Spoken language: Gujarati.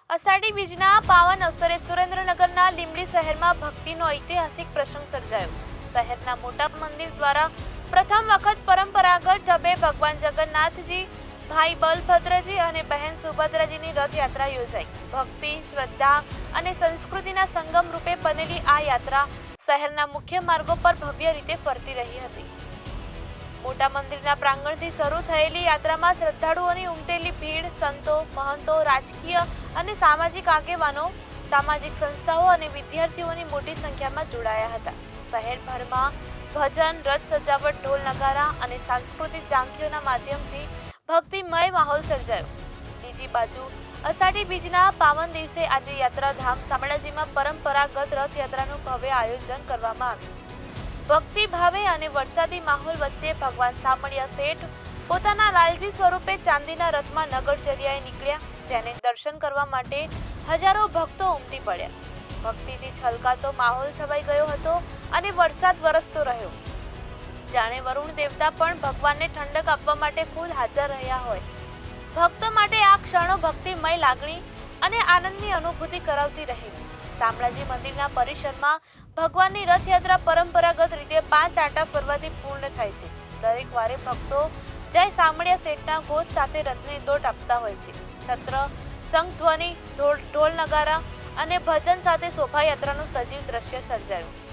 અષાઢી બીજના પાવન અવસરે સુરેન્દ્રનગરના લીંબડી શહેરમાં ભક્તિનો ઐતિહાસિક પ્રસંગ સર્જાયો. શહેરના મોટા મંદિર દ્વારા પ્રથમ વખત પરંપરાગત ઢબે ભગવાન જગન્નાથજી, ભાઈ બલભદ્રજી અને બહેન સુભદ્રાજીની રથયાત્રા યોજાઈ. ભક્તિ, શ્રદ્ધા અને સંસ્કૃતિના સંગમ રૂપે બનેલી આ યાત્રા શહેરના મુખ્ય માર્ગો પર ભવ્ય રીતે ફરતી રહી હતી. મોટા મંદિરના પ્રાંગણથી શરૂ થયેલી યાત્રામાં શ્રદ્ધાળુઓની ઉમટેલી ભીડ સંતો, મહંતો, રાજકીય અને સામાજિક આગેવાનો, સામાજિક સંસ્થાઓ અને વિદ્યાર્થીઓની મોટી સંખ્યામાં જોડાયા હતા. શહેરભરમાં ભજન, રથ સજાવટ, ઢોલ નગારા અને સાંસ્કૃતિક ઝાંખીઓના માધ્યમથી ભક્તિમય માહોલ સર્જાયો. બીજી બાજુ અષાઢી બીજના પાવન દિવસે આજે યાત્રાધામ શામળાજીમાં પરંપરાગત રથયાત્રાનું ભવ્ય આયોજન કરવામાં આવ્યું. ભક્તિ ભાવે અને વરસાદી માહોલ વચ્ચે ભગવાન શામળિયા શેઠ પોતાના લાલજી સ્વરૂપે ચાંદીના રથમાં નગરચર્યાએ નીકળ્યા, જેને દર્શન કરવા માટે હજારો ભક્તો ઉમટી પડ્યા. ભક્તિથી છલકાતો માહોલ છવાઈ ગયો હતો અને વરસાદ વરસતો રહ્યો. જાણે વરુણ દેવતા પણ ભગવાનને ઠંડક આપવા માટે ખુદ હાજર રહ્યા હોય. ભક્તો માટે આ ક્ષણો ભક્તિમય લાગણી અને આનંદની અનુભૂતિ કરાવતી રહી. શામળાજી મંદિરના પરિસરમાં ભગવાનની રથયાત્રા પરંપરાગત રીતે 5 આંટા ફરવાથી પૂર્ણ થાય છે. દરેક વારે ભક્તો જય શામળિયા શેઠના ઘોષ સાથે રથને દોટ આપતા હોય છે. છત્ર, શંખધ્વનિ, ઢોલ નગારા અને ભજન સાથે શોભાયાત્રાનું સજીવ દ્રશ્ય સર્જાયું.